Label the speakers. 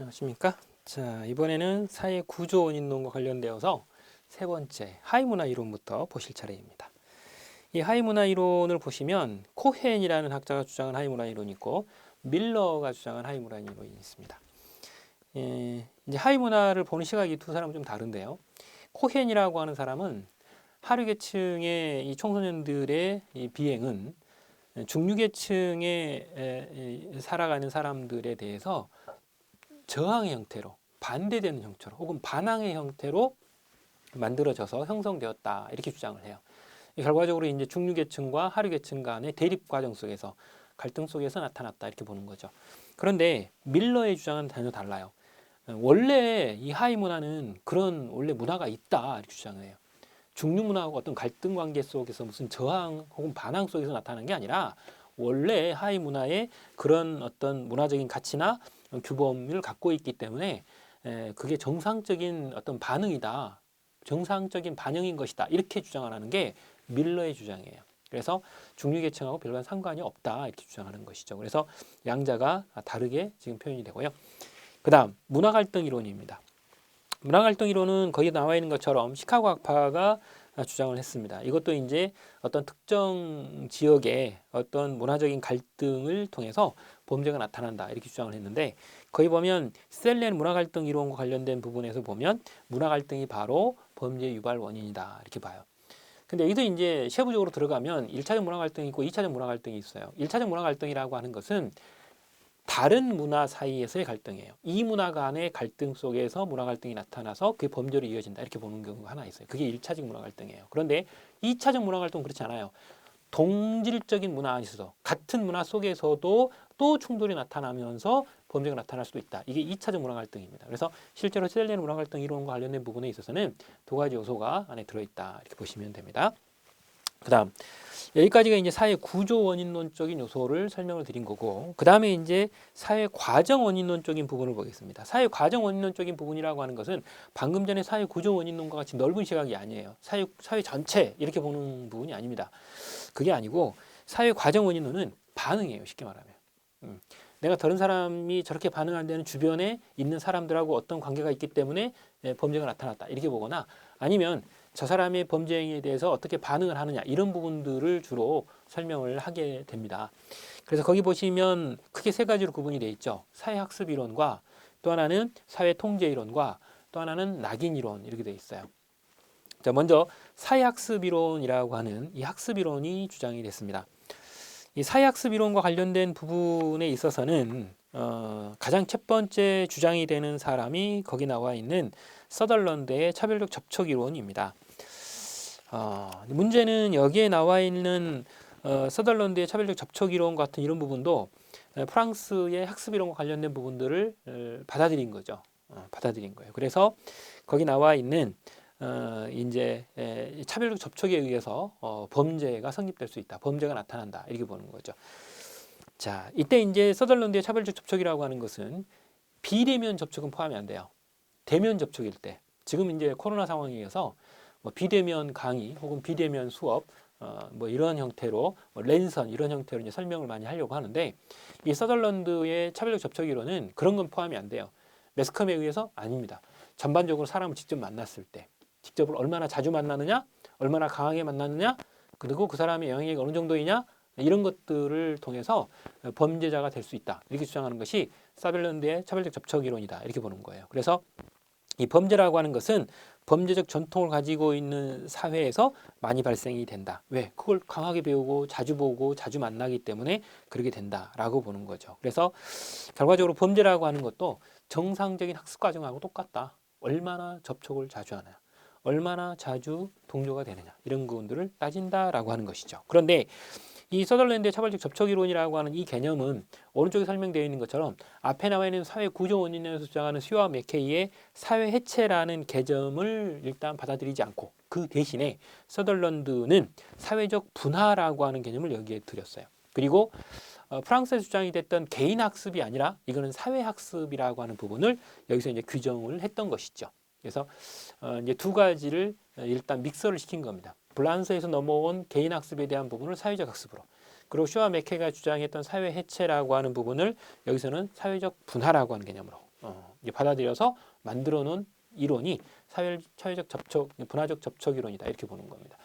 Speaker 1: 안녕하십니까? 자, 이번에는 사회 구조 원인론과 관련되어서 세 번째 하위 문화 이론부터 보실 차례입니다. 이 하위 문화 이론을 보시면 코헨이라는 학자가 주장한 하위 문화 이론이 있고 밀러가 주장한 하위 문화 이론이 있습니다. 이제 하위 문화를 보는 시각이 두 사람은 좀 다른데요. 코헨이라고 하는 사람은 하류 계층의 이 청소년들의 이 비행은 중류 계층에 살아가는 사람들에 대해서 저항의 형태로, 반대되는 형태로 혹은 반항의 형태로 만들어져서 형성되었다, 이렇게 주장을 해요. 결과적으로 이제 중류 계층과 하류 계층 간의 대립 과정 속에서, 갈등 속에서 나타났다, 이렇게 보는 거죠. 그런데 밀러의 주장은 전혀 달라요. 원래 이 하위 문화는 그런 원래 문화가 있다, 이렇게 주장을 해요. 중류 문화하고 어떤 갈등 관계 속에서 무슨 저항 혹은 반항 속에서 나타나는 게 아니라 원래 하위 문화에 그런 어떤 문화적인 가치나 규범을 갖고 있기 때문에 그게 정상적인 어떤 반응이다, 정상적인 반영인 것이다, 이렇게 주장하는 게 밀러의 주장이에요. 그래서 중류계층하고 별반 상관이 없다, 이렇게 주장하는 것이죠. 그래서 양자가 다르게 지금 표현이 되고요. 그 다음 문화갈등 이론입니다. 문화갈등 이론은 거기 나와 있는 것처럼 시카고 학파가 주장을 했습니다. 이것도 이제 어떤 특정 지역의 어떤 문화적인 갈등을 통해서 범죄가 나타난다, 이렇게 주장을 했는데, 거기 보면 셀렌 문화갈등 이론과 관련된 부분에서 보면 문화갈등이 바로 범죄 유발 원인이다, 이렇게 봐요. 근데 여기서 이제 세부적으로 들어가면 1차적 문화갈등이 있고 2차적 문화갈등이 있어요. 1차적 문화갈등이라고 하는 것은 다른 문화 사이에서의 갈등이에요. 이 문화 간의 갈등 속에서 문화 갈등이 나타나서 그게 범죄로 이어진다, 이렇게 보는 경우가 하나 있어요. 그게 1차적 문화 갈등이에요. 그런데 2차적 문화 갈등은 그렇지 않아요. 동질적인 문화 안에서, 같은 문화 속에서도 또 충돌이 나타나면서 범죄가 나타날 수도 있다. 이게 2차적 문화 갈등입니다. 그래서 실제로 셀렌 문화 갈등 이론과 관련된 부분에 있어서는 두 가지 요소가 안에 들어있다, 이렇게 보시면 됩니다. 그 다음 여기까지가 이제 사회 구조 원인론적인 요소를 설명을 드린 거고, 그 다음에 이제 사회 과정 원인론적인 부분을 보겠습니다. 사회 과정 원인론적인 부분이라고 하는 것은 방금 전에 사회 구조 원인론과 같이 넓은 시각이 아니에요. 사회 전체 이렇게 보는 부분이 아닙니다. 그게 아니고 사회 과정 원인론은 반응이에요. 쉽게 말하면. 내가 다른 사람이 저렇게 반응 안 되는 주변에 있는 사람들하고 어떤 관계가 있기 때문에 범죄가 나타났다, 이렇게 보거나, 아니면 저 사람의 범죄 행위에 대해서 어떻게 반응을 하느냐, 이런 부분들을 주로 설명을 하게 됩니다. 그래서 거기 보시면 크게 세 가지로 구분이 되어 있죠. 사회학습 이론과, 또 하나는 사회통제 이론과, 또 하나는 낙인 이론, 이렇게 되어 있어요. 자, 먼저 사회학습 이론이라고 하는 이 학습 이론이 주장이 됐습니다. 이 사회학습 이론과 관련된 부분에 있어서는 가장 첫 번째 주장이 되는 사람이 거기 나와 있는 서덜런드의 차별적 접촉 이론입니다. 문제는 여기에 나와 있는 서덜런드의 차별적 접촉 이론 같은 이런 부분도 프랑스의 학습 이론과 관련된 부분들을 받아들인 거죠. 받아들인 거예요. 그래서 거기 나와 있는 이제 차별적 접촉에 의해서 범죄가 성립될 수 있다, 범죄가 나타난다, 이렇게 보는 거죠. 자, 이때 이제 서덜런드의 차별적 접촉이라고 하는 것은 비대면 접촉은 포함이 안 돼요. 대면 접촉일 때, 지금 이제 코로나 상황이어서 뭐 비대면 강의 혹은 비대면 수업, 뭐 이런 형태로 랜선 이런 형태로 이제 설명을 많이 하려고 하는데, 이 서덜런드의 차별적 접촉 이론은 그런 건 포함이 안 돼요. 매스컴에 의해서 아닙니다. 전반적으로 사람을 직접 만났을 때, 직접 얼마나 자주 만나느냐, 얼마나 강하게 만났느냐, 그리고 그 사람의 영향력이 어느 정도이냐, 이런 것들을 통해서 범죄자가 될 수 있다, 이렇게 주장하는 것이 서덜런드의 차별적 접촉 이론이다, 이렇게 보는 거예요. 그래서 이 범죄라고 하는 것은 범죄적 전통을 가지고 있는 사회에서 많이 발생이 된다. 왜? 그걸 강하게 배우고 자주 보고 자주 만나기 때문에 그렇게 된다라고 보는 거죠. 그래서 결과적으로 범죄라고 하는 것도 정상적인 학습 과정하고 똑같다. 얼마나 접촉을 자주 하느냐, 얼마나 자주 동료가 되느냐, 이런 부분들을 따진다라고 하는 것이죠. 그런데 이 서덜랜드의 차별적 접촉 이론이라고 하는 이 개념은 오른쪽에 설명되어 있는 것처럼 앞에 나와 있는 사회 구조 원인에서 주장하는 스튜어트 맥케이의 사회 해체라는 개념을 일단 받아들이지 않고, 그 대신에 서덜런드는 사회적 분화라고 하는 개념을 여기에 들였어요. 그리고 프랑스에서 주장이 됐던 개인 학습이 아니라 이거는 사회 학습이라고 하는 부분을 여기서 이제 규정을 했던 것이죠. 그래서 이제 두 가지를 일단 믹서를 시킨 겁니다. 불란서에서 넘어온 개인 학습에 대한 부분을 사회적 학습으로, 그리고 슈아 맥케가 주장했던 사회 해체라고 하는 부분을 여기서는 사회적 분화라고 하는 개념으로 이제 받아들여서 만들어 놓은 이론이 사회적 접촉, 분화적 접촉 이론이다 이렇게 보는 겁니다.